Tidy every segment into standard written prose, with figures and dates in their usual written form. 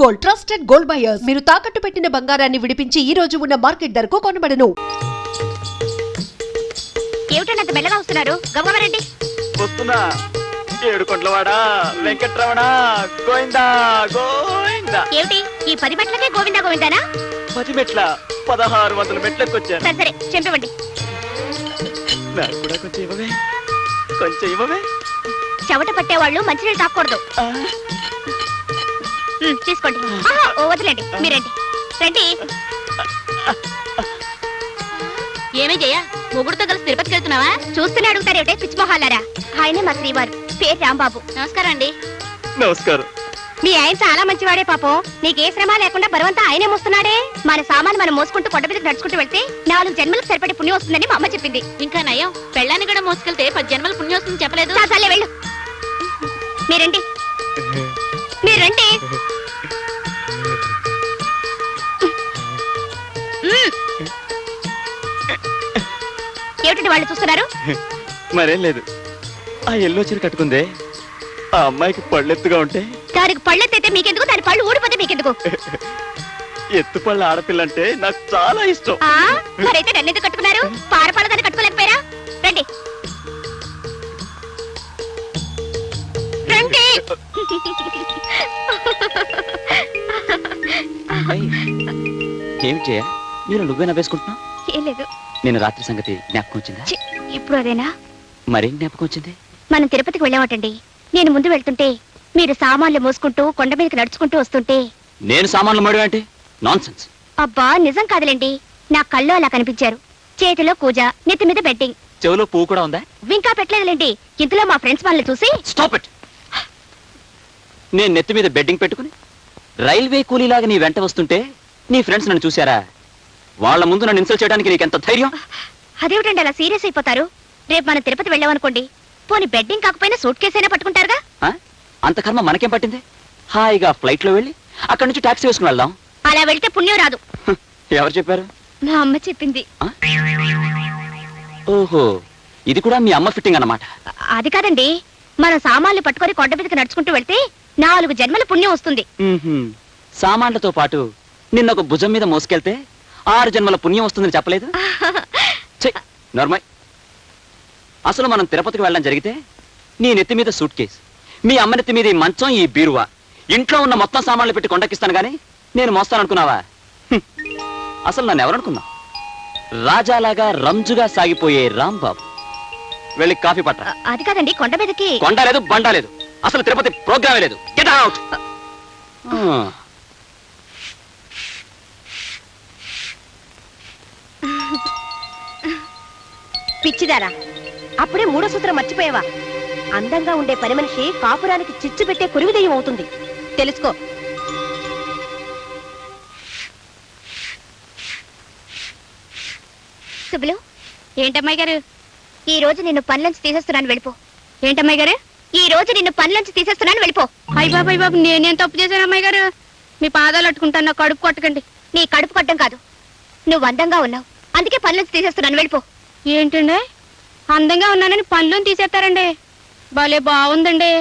Gold trusted gold buyers. మీరు తాకట్టు పెట్టిన బంగారాన్ని విడిపించి ఈ రోజు ఉన్న మార్కెట్ ధరకు కొనబడను. ఏమిటంత మెల్లగా వస్తున్నారు? గవ్వరెడ్డి వస్తున్నా. ఏడుకొండలవాడ వెంకట్రమణ గోవిందా గోవిందా. ఏమిటి ఈ 10 మెట్లకే గోవిందా గోవిందానా? 10 మెట్ల 1600 మెట్లెక్కొచ్చాను. సరే చెంపివ్వండి. నాకు కూడా కొంచెం ఇవ్వవే, కొంచెం ఇవ్వవే. చెవట పట్టేవాళ్ళు మంచినీళ్ళు తాకూడదు. తీసుకోండి. వదిలేండి, మీరండి రండి. ఏమే జయ, మొగుడుతో కలిసి తిరుపతికి వెళ్తున్నావా? చూస్తూనే అడుగుతారేమిటే పిచ్చి మొహాలారా. ఆయనే మా శ్రీవారు, పేరు రాంబాబు. నమస్కారం అండి. నమస్కారం. మీ ఆయన చాలా మంచివాడే పాపం. నీకే శ్రమ లేకుండా బరువంతా ఆయనే మోస్తున్నాడే. మన సామాను మనం మోసుకుంటూ కొండ మీదకి నడుచుకుంటూ వెళ్తే 4 జన్మలకు సరిపడే పుణ్యం వస్తుందని మా అమ్మ చెప్పింది. ఇంకా నయం, పెళ్ళాన్ని కూడా మోసుకెళ్తే 10 జన్మల పుణ్యం వస్తుందని చెప్పలేదు. చాలే వెళ్ళు. మీరండి, మీరండి. ఏమిటండి వాళ్ళు చూస్తున్నారు? మరేం లేదు. ఆ ఎల్లో చీర కట్టుకుందే ఆ అమ్మాయికి పళ్ళెత్తుగా ఉంటే దానికి పళ్ళెత్తైతే మీకెందుకు, దాని పళ్ళు ఊడిపోతే మీకెందుకు? ఎత్తుపళ్ళ ఆడపిల్ల అంటే నాకు చాలా ఇష్టం. మరైతే నన్నెందుకు కట్టుకున్నారు? పారపాల దాన్ని కట్టుకోలేకపోయారా? రండి రండి. ఏం చేయ మీరు నువ్వే నవ్వేసుకుంటున్నావు? ఏం లేదు. నేను రాత్రి సంగతి జ్ఞాపకం వచ్చిందా? ఇప్పుడు అదేనా? మరేం జ్ఞాపకం వచ్చింది? మనం తిరుపతికి వెళ్ళామటండి. నేను ముందు వెళ్తుంటే మీరు సామాన్లు మోసుకుంటూ కొండ మీదకి నడుచుకుంటూ వస్తుంటే నేను సామాన్లు మడి అంటే నాన్సెన్స్. అబ్బా నిజం కాదులేండి, నా కళ్ళు అలా కనిపించారు. చేతిలో కూజ, నెత్తి మీద బెట్టింగ్. చెవులో పువ్వు కూడా ఉందా? ఇంకా పెట్టలేదులేండి. ఇంతలో మా ఫ్రెండ్స్ వాళ్ళని చూసి స్టాప్ ఇట్. నేను నెత్తి మీద బెడ్డింగ్ పెట్టుకుని రైల్వే కూలీలాగా నీ వెంట వస్తుంటే నీ ఫ్రెండ్స్ నన్ను చూశారా? వాళ్ళ ముందు నన్ను ఇన్సల్ట్ చేయడానికి నీకెంత ధైర్యం? అదేమిటండి అలా సీరియస్ అయిపోతారు? రేపు మనం తిరుపతి వెళ్ళామనుకోండి, పోనీ బెడ్డింగ్ కాకపోయినా సూట్ కేసు అయినా పట్టుకుంటారుగా. అంత కర్మ మనకేం పట్టింది? హాయిగా ఫ్లైట్ లో వెళ్ళి అక్కడి నుంచి టాక్సీ వేసుకుని వెళ్దాం. అలా వెళ్తే పుణ్యం రాదు. ఎవరు చెప్పారు? మా అమ్మ చెప్పింది. ఓహో, ఇది కూడా మీ అమ్మ ఫిట్టింగ్ అన్నమాట. అది కాదండి, మన సామాన్లు పట్టుకొని కొండ మీదకి నడుచుకుంటూ వెళ్తే 4 జన్మల పుణ్యం వస్తుంది. సామాన్లతో పాటు నిన్న ఒక భుజం మీద మోసుకెళ్తే 6 జన్మల పుణ్యం వస్తుందని చెప్పలేదు? నార్మల్. అసలు మనం తిరుపతికి వెళ్ళడం జరిగితే నీ నెత్తి మీద సూట్ కేసు, మీ అమ్మ నెత్తి మీద ఈ మంచం, ఈ బీరువా, ఇంట్లో ఉన్న మొత్తం సామాన్లు పెట్టి కొండకిస్తాను గానీ నేను మోస్తాననుకున్నావా? అసలు నన్ను ఎవరనుకున్నావు? రాజాలాగా రంజుగా సాగిపోయే రాంబాబు. వెళ్ళి కాఫీ పట్ట. అది కాదండి, కొండ మీదకి. కొండ లేదు, బండ లేదు. అసలు తిరుపతి ప్రోగ్రామే లేదు. Get out. పిచ్చిదారా, అప్పుడే 3వ సూత్రం మర్చిపోయావా? అందంగా ఉండే పని మనిషి కాపురానికి చిచ్చు పెట్టే కురివిదయం అవుతుంది. తెలుసుకో. సుబ్బులు. ఏంటమ్మాయి గారు? ఈ రోజు నిన్ను పనిలోంచి తీసేస్తున్నాను, వెళ్ళిపో. ఏంటమ్మాయి గారు? ఈ రోజు నిన్ను పనిలోంచి తీసేస్తున్నాను, వెళ్ళిపో. అయ్య బాబాయ్ బాబు, నేనేం తప్పు చేశాను అమ్మాయి గారు? మీ పాదాలు అట్టుకుంటాను, నా కడుపు కొట్టకండి. నీ కడుపు కొట్టడం కాదు, నువ్వు అందంగా ఉన్నావు, అందుకే పనిలోంచి తీసేస్తున్నాను, వెళ్ళిపో. ఏంటండి, అందంగా ఉన్నానని పనిలోని తీసేస్తారండి? భలే బాగుందండి.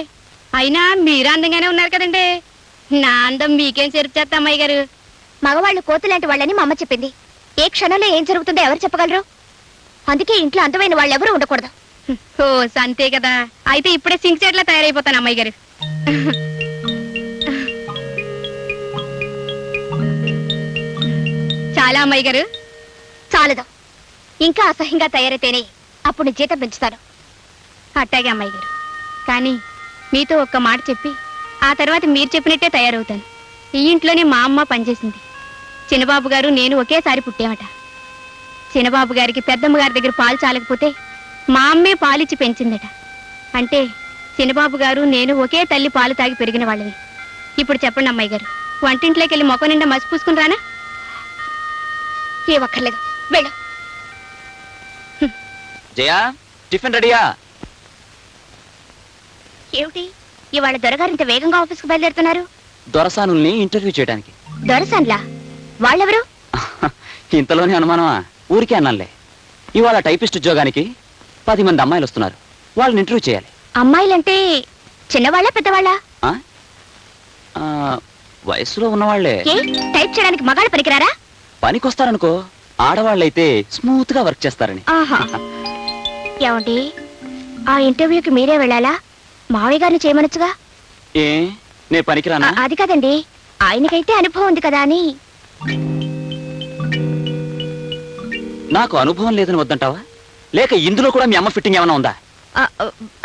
అయినా మీరు అందంగానే ఉన్నారు కదండి. నా అందం మీకేం చెరుపు చేస్తా అమ్మాయి గారు? మగవాళ్ళు కోతులాంటి వాళ్ళని మా అమ్మ చెప్పింది. ఏ క్షణంలో ఏం జరుగుతుందో ఎవరు చెప్పగలరు? అందుకే ఇంట్లో అందమైన వాళ్ళు ఎవరు ఉండకూడదు. ఓ అంతే కదా. అయితే ఇప్పుడే సింక్ చెట్లా తయారైపోతాను అమ్మాయి గారు. చాలా అమ్మాయి గారు, చాలదు. ఇంకా అసహ్యంగా తయారైతేనే అప్పుడు జీతం పెంచుతాను. అట్టాగే అమ్మాయి గారు. కానీ మీతో ఒక్క మాట చెప్పి ఆ తర్వాత మీరు చెప్పినట్టే తయారవుతాను. ఈ ఇంట్లోనే మా అమ్మ పనిచేసింది. చిన్నబాబు గారు నేను ఒకేసారి పుట్టామట. చిన్నబాబు గారికి పెద్దమ్మ గారి దగ్గర పాలు చాలకపోతే మా అమ్మే పాలిచ్చి పెంచిందట. అంటే చిన్నబాబు గారు నేను ఒకే తల్లి పాలు తాగి పెరిగిన వాళ్ళవి. ఇప్పుడు చెప్పండి అమ్మాయి గారు, వంటింట్లోకి వెళ్ళి మొక్క నిండా మసి పూసుకుని రానా? ఏ ఒక్కర్లేదు, వెళ్ళు. జయా, టిఫిన్ రెడీయా? ఏమిటి ఇవాళ దొరగారు ఇంత వేగంగా ఆఫీస్కి బయలుదేరుతున్నారు? దొరసానుల్ని ఇంటర్వ్యూ చేయడానికి. దొరసాన్లా? వాళ్ళెవరు? ఇంతలోనే అనుమానమా? ఊరికే అన్నానులే. ఇవాళ టైపిస్ట్ ఉద్యోగానికి 10 మంది అమ్మాయిలు వస్తున్నారు. వాళ్ళని ఇంటర్వ్యూ చేయాలి. అమ్మాయిలంటే చిన్నవాళ్ళ పెద్దవాళ్ళ? వయసులో ఉన్నవాళ్లే. ఏ టైప్ చేయడానికి మగాళ్ళు పనికిరారా? పనికొస్తారనుకో, ఆడవాళ్ళైతే స్మూత్ గా వర్క్ చేస్తారని. ఆహా. ఏమండి, ఆ ఇంటర్వ్యూకి మీరే వెళ్ళాలా? మావయ్య గారిని చేయమనొచ్చుగా. ఏ నే పనికిరానా? అది కాదండి, ఆయనకైతే అనుభవం ఉంది కదా అని. నాకు అనుభవం లేదని వద్దంటావా, లేక ఇందులో కూడా మీ అమ్మ ఫిట్టింగ్ ఏమైనా ఉందా?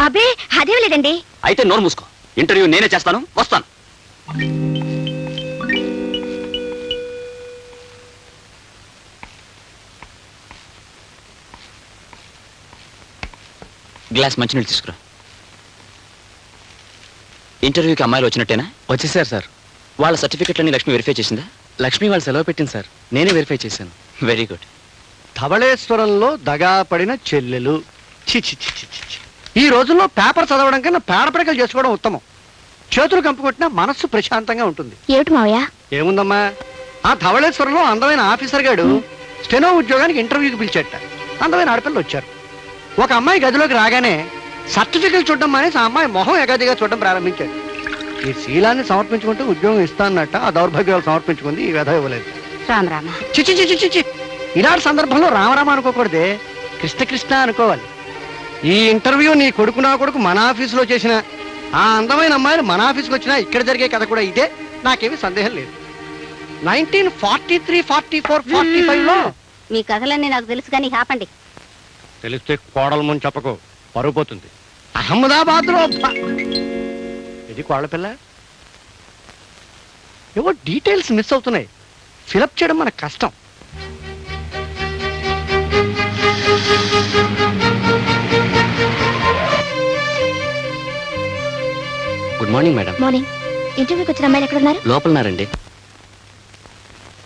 అబ్బే అదేం లేదండి. అయితే నోరు మూసుకో, ఇంటర్వ్యూ నేనే చేస్తాను, వస్తాను. గ్లాస్ మంచినీళ్ళు తీసుకురా. ఇంటర్వ్యూకి అమ్మాయిలు వచ్చినట్టేనా? వచ్చేసారు సార్. వాళ్ళ సర్టిఫికెట్లన్నీ లక్ష్మి వెరిఫై చేసిందా? లక్ష్మి వాళ్ళు సెలవు పెట్టింది సార్, నేనే వెరిఫై చేశాను. Very good. ధవళేశ్వరంలో దగా పడిన చెల్లెలు. చి చి చి చి చి చి. ఈ రోజుల్లో పేపర్ చదవడం కన్నా పేడపడకలు చేసుకోవడం ఉత్తమం. చేతులు కంపుకొట్టినా మనస్సు ప్రశాంతంగా ఉంటుంది. ఏమిటి మావయ్య? ఏముందమ్మా, ఆ ధవళేశ్వరంలో అందమైన ఆఫీసర్ గాడు స్టెనో ఉద్యోగానికి ఇంటర్వ్యూకి పిలిచేట. అందమైన ఆడపిల్లలు వచ్చారు. ఒక అమ్మాయి గదిలోకి రాగానే సర్టిఫికెట్ చూడడం మానేసి ఆ అమ్మాయి మొహం ఎగదిగా చూడడం ప్రారంభించాడు. ఈ శీలాన్ని సమర్పించుకుంటూ ఉద్యోగం ఇస్తానన్నట్ట ఆ దౌర్భాగ్యాలు సమర్పించుకుంది. ఈ వ్యధ ఇవ్వలేదు. రామరామ. చిచి చిచి చిచి. ఇలాంటి సందర్భంలో రామరామ అనుకోకూడదే, కృష్ణ కృష్ణ అనుకోవాలి. ఈ ఇంటర్వ్యూ నీ కొడుకు నా కొడుకు మన ఆఫీసులో చేసిన ఆ అందమైన అమ్మాయిలు మన ఆఫీస్కి వచ్చినా ఇక్కడ జరిగే కథ కూడా ఇదే, నాకేమీ సందేహం లేదు. 1943, 44, 45లో మీ కథలన్నీ నాకు తెలుసు కానీ ఆపండి. తెలిస్తే కోడల ముందు చెప్పకు, పరువు పోతుంది. అహ్మదాబాద్ లో ఇది కోళ్ళ పిల్ల. ఏవో డీటెయిల్స్ మిస్ అవుతున్నాయి, ఫిలప్ చేయడం మనకు కష్టం. Good morning madam. మార్నింగ్. ఇంటర్వ్యూకి వచ్చిన అమ్మాయిలు ఎక్కడ ఉన్నారు? లోపలన్నారండి.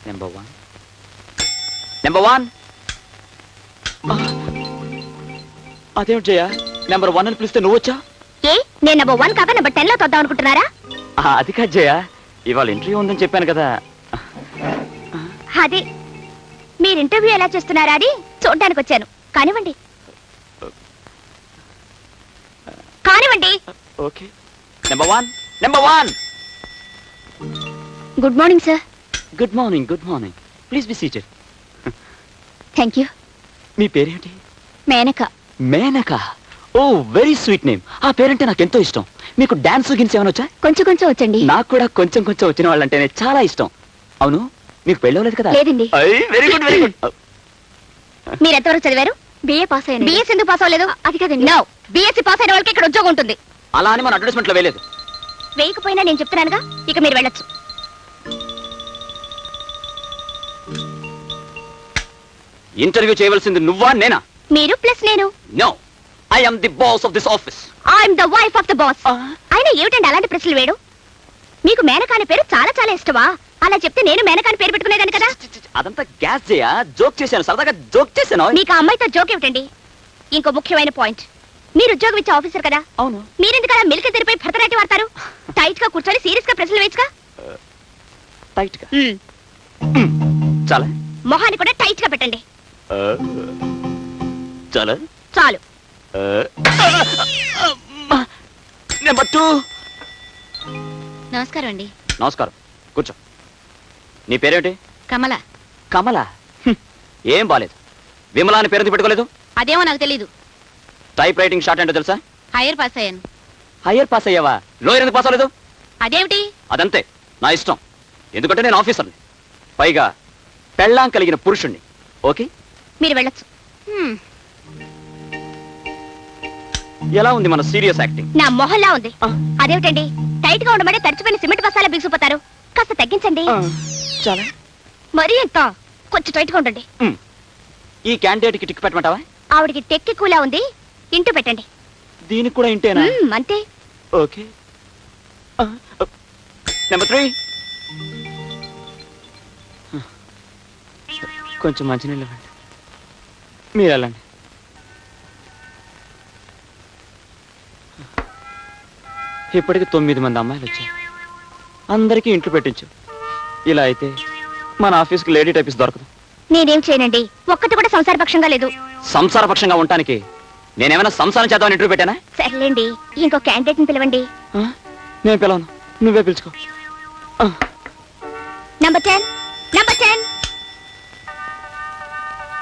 Number one. అదేమిటి జయ, నెంబర్ 1 అని పిలిస్తే నువ్వు వచ్చా? ఏ నేను నెంబర్ 1 కాక నెంబర్ 10 లో తొద్దాం అనుకుంటున్నారా? అది కాదు జయ, ఇవాళ ఇంటర్వ్యూ ఉందని చెప్పాను కదా. అదే మీరు ఇంటర్వ్యూ ఎలా చేస్తున్నారా అని చూడడానికి వచ్చాను. కానివ్వండి కానివ్వండి. Okay. Number one. Good morning sir. Good morning. Please be seated. Thank you. మీ పేరేంటి? Menaka. Menaka. Oh very sweet name. ఆ పేరంటే నాకు ఎంతో ఇష్టం. మీకు డాన్స్ గిన్స్ ఏమైనా వచ్చా? కొంచెం కొంచెం వచ్చండి. నాకు కూడా కొంచెం వచ్చిన వాళ్ళంటేనే చాలా ఇష్టం. అవును, మీకు పెళ్ళవలేదు కదా? లేదండి. Very good. మీరు ఎంతవరకు చదివారు? బిఏ పాస్ అయ్యాను. బిఎస్ ఎందుకు పాస్ అవ్వలేదు? అది కదండి. నో, బిఎస్సీ పాస్ అయిన వాళ్ళకి ఇక్కడ ఉద్యోగం ఉంటుంది. అలా అని మన అడ్వర్టైజ్మెంట్ లో వేయలేదు. వేయకపోయినా నేను చెప్తున్నానుగా, ఇక మీరు వెళ్ళొచ్చు. ఇంటర్వ్యూ చేయవలసింది నువ్వా నేనా? మీరు ప్లస్ నేను. No, I am the boss of this office. I'm the wife of the boss. అయినా ఏమిటండి అలాంటి ప్రశ్నలు వేడు? మీకు మేనకాని పేరు చాలా చాలా ఇష్టమా? అలా చెప్తే నేను మేనకాని పేరు పెట్టుకునేదాన్ని కదా. అదంతా గ్యాస్ చేయా, జోక్ చేశాను, సరదాగా జోక్ చేశాను. మీకు ఆ అమ్మాయితో జోక్ ఏమిటండి? ఇంకో ముఖ్యమైన పాయింట్, మీరు ఉద్యోగం ఇచ్చే ఆఫీసర్ కదా. అవును. మీరెందుకలా మిల్క్ తెరిపై భరతనాట్యం వాడతారు? టైట్ గా కూర్చొని సీరియస్ గా ప్రశ్నలు వేయచ్చుగా. టైట్ గా చాలా, మొహాన్ని కూడా టైట్ గా పెట్టండి. చాలా చాలు. నెంబర్ 2. నమస్కారం అండి. నమస్కారం, కూర్చో. నీ పేరేంటి? కమల. కమల. ఏం బాలేదు. విమలా అని పేరు పెట్టుకోలేదు? అదేమో నాకు తెలీదు. టైప్ రైటింగ్ షార్ట్ ఏంటో తెలుసా? హైయర్ పాస్ అయ్యాను. హయ్యర్ పాస్ అయ్యావా? లోయర్ ఎందుకు పాస్ అవ్వలేదు? అదేమిటి? అదంతే, నా ఇష్టం. ఎందుకంటే నేను ఆఫీసర్ని, పైగా పెళ్ళాం కలిగిన పురుషుణ్ణి. ఓకే, మీరు వెళ్ళొచ్చు. ఎలా ఉంది మన సీరియస్ యాక్టింగ్? నా మొహల్లా ఉంది. అదేమిటండి, టైట్ గా ఉండమంటే తడిచిపోయిన సిమెంట్ బస్తాలా బిగుసిపోతారు. కాస్త తగ్గించండి. చాలా. మరీ ఎంత? కొంచెం టైట్ గా ఉండండి. ఈ క్యాండిడేట్ కి టిక్ పెట్టమంటావా? ఆవిడికి టెక్కి కూలా ఉంది, ఇంటూ పెట్టండి. దీనికి కూడా ఇంటేనా? అంతే. ఓకే. నెంబర్ 3. కొంచెం మంచినీళ్ళు ఇవ్వండి. మీరు వెళ్ళండి. ఇప్పటికి 9 మంది అమ్మాయిలు వచ్చారు. అందరికీ ఇంట్లో పెట్టించు. ఇలా అయితే మన ఆఫీస్కి లేడీ టైపిస్ట్ దొరకదు. నేనేం చేయనండి, ఒక్కటి కూడా సంసారపక్షంగా లేదు. సంసారపక్షంగా ఉండటానికి నేనేమైనా సంసారం చేద్దామని ఇంటర్వ్యూ పెట్టానా? సర్లేండి, ఇంకో క్యాండిడేట్ ని పిలవండి. నేను పిలవను, నువ్వే పిలుచుకో. Number 10 number 10.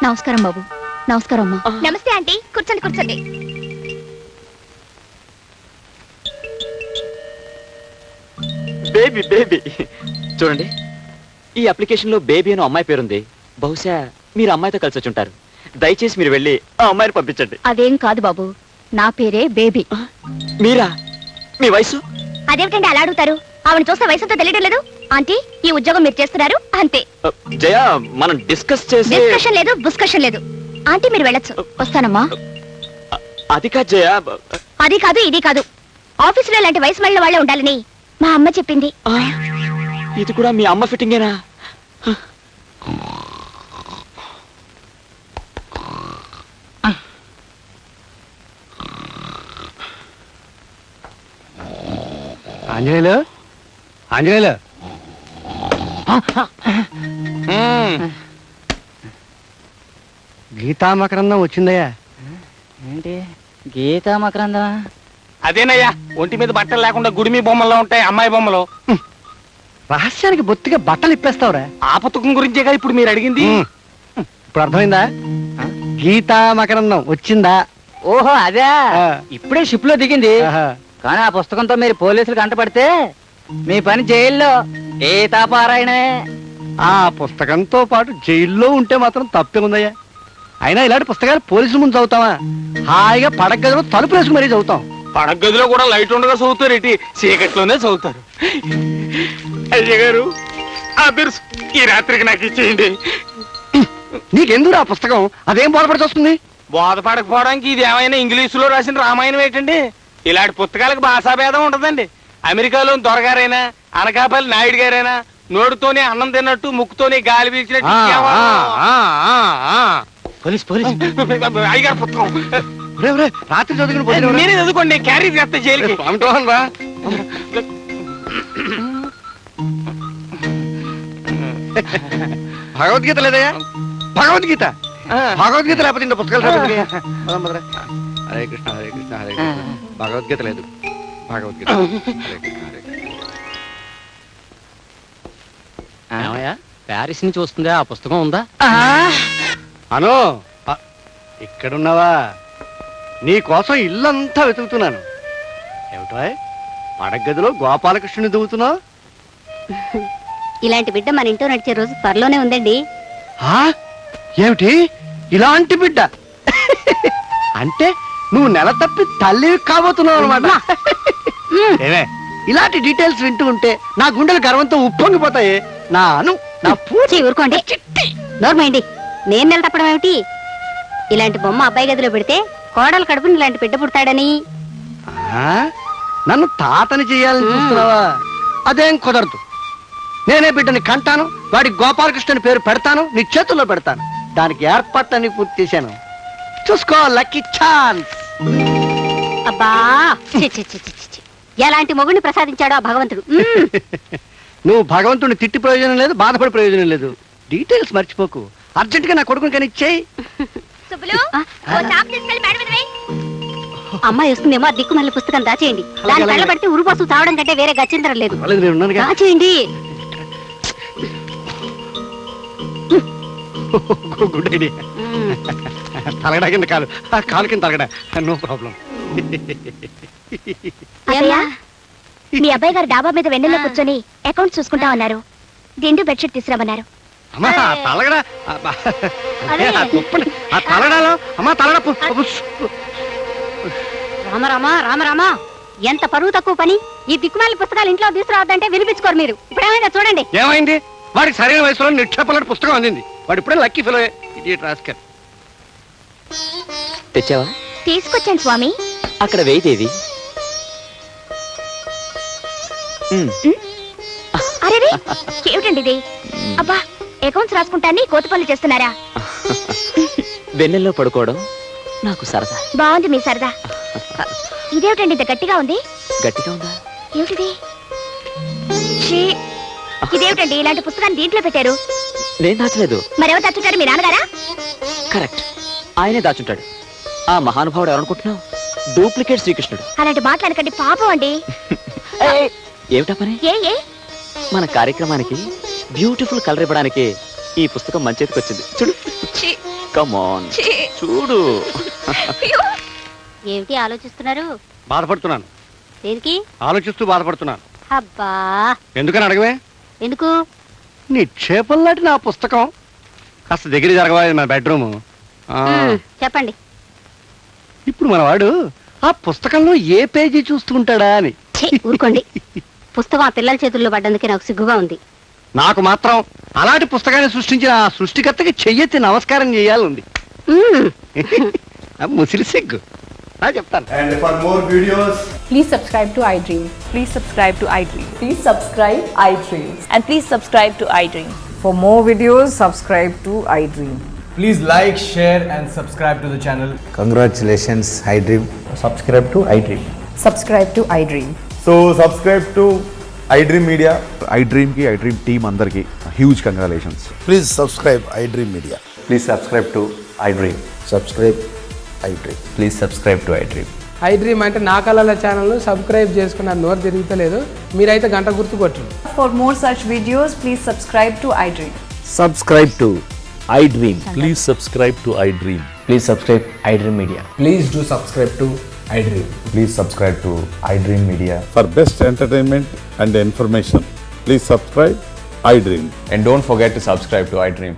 నమస్కారం బాబు. నమస్కారం అమ్మా. నమస్తే ఆంటీ. కూర్చోండి కూర్చోండి. బేబీ బేబీ చూడండి, ఈ అప్లికేషన్ లో బేబీ అని అమ్మాయి పేరుంది. బహుశా మీరు అమ్మాయితో కలిసి వచ్చి ఉంటారు. దయచేసి మీరు వెళ్ళి ఆ అమ్మాయిని పంపించండి. అదేం కాదు బాబు, నా పేరే బేబీ. మీరా? మీ వయసు? అదేమిటండి అలా అడుగుతారు? ఆవిడ చూస్తే వయసుతో తెలియడం లేదు. ఆంటీ, ఈ ఉద్యోగం మీరు చేస్తున్నారు అంతే. జయ, మనం డిస్కస్ చేసి. డిస్కషన్ లేదు, బుస్కషన్ లేదు. ఆంటీ మీరు వెళ్ళొచ్చు. వస్తానమ్మా. అది కాదు జయ. అది కాదు ఇది కాదు. ఆఫీసులో ఇలాంటి వయసు మళ్ళీ వాళ్ళే ఉండాలని మా అమ్మ చెప్పింది. ఇది కూడా మీ అమ్మ ఫిట్టింగేనా? ఆంజనేయులు, ఆంజనేయులు, గీతామకరందం వచ్చిందయ్యా. ఏంటి గీతా మకరందా? అదేనయ్యా, ఒంటి మీద బట్టలు లేకుండా గుడిమి బొమ్మల్లో ఉంటాయి అమ్మాయి బొమ్మలు. రహస్యానికి బొత్తిగా బట్టలు ఇప్పేస్తావురా. ఆ పుస్తకం గురించేగా ఇప్పుడు మీరు అడిగింది. ఇప్పుడు అర్థమైందా? గీతామకరందం వచ్చిందా? ఓహో అదే, ఆ. ఇప్పుడే షిప్ లో దిగింది. ఆహా. కానీ ఆ పుస్తకంతో మీరు పోలీసులకు అంటపడితే మీ పని జైల్లో గీతాపారాయణే. ఆ పుస్తకంతో పాటు జైల్లో ఉంటే మాత్రం తప్పే ఉందయ్యా. అయినా ఇలాంటి పుస్తకాలు పోలీసుల ముందు చదువుతావా? హాయిగా పడక గదిలో తలుపు వేసుకుని మరీ చదువుతాం. పడక గదిలో కూడా లైట్ ఉండగా చదువుతారు, ఇటు చీకట్లోనే చదువుతారు. అయ్య గారు, ఆ బిర్స్ ఈ రాత్రికి నాకు ఇచ్చేయండి. నీకెందుకు ఆ పుస్తకం? అదేం బోధపడి వస్తుంది? బోధపడకపోవడానికి ఇది ఏమైనా ఇంగ్లీషులో రాసిన రామాయణం ఏంటండి? ఇలాంటి పుస్తకాలకు భాషాభేదం ఉండదండి. అమెరికాలో దొరగారైనా, అనకాపల్లి నాయుడు గారైనా నోడుతోనే అన్నం తిన్నట్టు, ముక్కుతోనే గాలి పీల్చినట్టు పోలీస్ పోలీస్ అయ్యగారు పుస్తకం రాత్రి చదువుకుని నేనే చదువుకోండి, క్యారీ చేస్తా జైలుకి. భగవద్గీత లేదయ్యా? భగవద్గీత భగవద్గీత లేకపోతే ఇంత పుస్తకాలు చదువుకుని. పదం పదరా. హరే కృష్ణ హరే కృష్ణ హరే కృష్ణ. భగవద్గీత లేదు. భగవద్గీత హరే కృష్ణ హరే కృష్ణ. ఏమయ్యా, ప్యారిస్ నుంచి వస్తుందా? ఆ పుస్తకం ఉందా? అను, ఇక్కడున్నావా? నీ కోసం ఇల్లంతా వెతుకుతున్నాను. ఏమిటో పడక గదిలో గోపాలకృష్ణుని దువ్వుతున్నావు? ఇలాంటి బిడ్డ మన ఇంట్లో నడిచే రోజు త్వరలోనే ఉందండి. ఏమిటి ఇలాంటి బిడ్డ? అంటే నువ్వు నెల తప్పి తల్లి కాబోతున్నావు అనమాట. ఏమే, ఇలాంటి డీటెయిల్స్ వింటూ ఉంటే నా గుండెలు గర్వంతో ఉప్పొంగిపోతాయి. నా అను, నా పూచి ఊరుకోండి. నోర్మైండి, నేను నెల తప్పడం ఏమిటి? ఇలాంటి బొమ్మ అబ్బాయి గదిలో పెడితే కోడలు కడుపుని ఇలాంటి బిడ్డ పుడతాడని. నన్ను తాతని చెయ్యాలని చూస్తున్నావా? అదేం కుదరదు. నేనే బిడ్డని కంటాను, వాడి గోపాలకృష్ణని పేరు పెడతాను, నీ చేతుల్లో పెడతాను. దానికి ఏర్పాట్లన్నీ పూర్తి చేశాను. చూసుకో, లక్కీ ఛాన్స్. అబ్బా, ఛీ, ఛీ, ఛీ, ఛీ, ఛీ. ఎలాంటి మొగుడిని ప్రసాదించాడో ఆ భగవంతుడు. నువ్వు భగవంతుడిని తిట్టి ప్రయోజనం లేదు, బాధపడి ప్రయోజనం లేదు. డీటెయిల్స్ మర్చిపోకు. అర్జెంట్ గా నా కొడుకుని కానీ ఇచ్చేయి. అమ్మాయి వస్తుందేమో, ఆ దిక్కుమల్లి పుస్తకం దాచేయండి. దాని కళ్ళ పడితే ఉరుపోసు చావడం కంటే వేరే గచ్చిందరం లేదు. దాచేయండి. Good idea. తలగడా కింద కాలు, కాలు కింద తలగడా, నో ప్రాబ్లం. మీ అబ్బాయి గారు డాబా మీద వెన్నెల్లో కూర్చొని అకౌంట్ చూసుకుంటా ఉన్నారు. దిండు బెడ్షీట్ తీసుకురామన్నారు. అమ్మా తలగడా, ఆ తలగడాలో అమ్మా తలగడ. రామరామా రామరామా, ఎంత పరువు తక్కువ పని. ఈ దిక్కుమాలి పుస్తకాలు ఇంట్లో తీసుకురావద్దంటే వినిపించుకోరు మీరు. ఇప్పుడేమైనా చూడండి. ఏమైంది? వాడికి సరైన వయసులో నిక్షేపలాంటి పుస్తకం అందింది. వాడు ఇప్పుడే లక్కీ ఫెలో. రాస్కర్. తెచ్చావా? తీసుకొచ్చాను స్వామి. అక్కడ వెయిటేది? అరే ఏమిటండి ఇది? అబ్బా, అకౌంట్స్ రాసుకుంటాన్ని కోతపల్లి చేస్తున్నారా? వెన్నెల్లో పడుకోవడం నాకు సరదా. బాగుంది మీ సరదా. ఇదేమిటండి ఇంత గట్టిగా ఉంది? గట్టిగా ఉందా? ఏమిటిది? ఇదేమిటండి ఇలాంటి పుస్తకాన్ని దీంట్లో పెట్టారు? నేను దాచలేదు. మరెవరు దాచుంటారు? మీ నాన్నగారా? కరెక్ట్, ఆయనే దాచుంటాడు. ఆ మహానుభావుడు ఎవరనుకుంటున్నావు? డూప్లికేట్ శ్రీకృష్ణుడు. అలాంటి మాటలు పాపం అండి. ఏమిటా పని? ఏ మన కార్యక్రమానికి బ్యూటిఫుల్ కలర్ ఇవ్వడానికి ఈ పుస్తకం మంచి చేతికి వచ్చింది. చూడు, కమాన్ చూడు. ఏమిటి ఆలోచిస్తున్నారు? బాధపడుతున్నాను. దేనికి? ఆలోచిస్తూ బాధపడుతున్నాను. అబ్బా, ఎందుకని అడగవే? ఎందుకు? నిక్షేపంలాంటి నా పుస్తకం కాస్త దగ్గర జరగవాలి మన బెడ్రూమ్. చెప్పండి. ఇప్పుడు మన వాడు ఆ పుస్తకంలో ఏ పేజీ చూస్తుంటాడా అని. ఛీ, ఊరుకోండి. పుస్తకం ఆ పిల్లల చేతుల్లో పడ్డందుకే నాకు సిగ్గుగా ఉంది. నాకు మాత్రం అలాంటి పుస్తకాన్ని సృష్టించిన ఆ సృష్టికర్తకి చెయ్యెత్తి నమస్కారం చేయాలంది. ముసిరి సిగ్గు చెప్తాను. And for more videos, Please subscribe to iDream. Please subscribe to iDream. Please subscribe iDream. And please subscribe to iDream. For more videos, subscribe to iDream. please like, share and subscribe to the channel. Congratulations, iDream. Subscribe to iDream. Subscribe to iDream. So subscribe to iDream Media. iDream ki iDream team andarki huge congratulations. Please subscribe iDream Media. Please subscribe to iDream. Subscribe iDream. Please subscribe to iDream. iDream అంటే నా కళల channel subscribe చేసుకున్న నోరు తిరుగుతలేదు. మీరైతే గంట గుర్తు కొట్టండి. For more such videos, please subscribe to iDream. Subscribe to iDream. Please subscribe to iDream. Please subscribe iDream Media. Please do subscribe to iDream. Please subscribe to iDream Media. For best entertainment and information, please subscribe iDream. And don't forget to subscribe to iDream.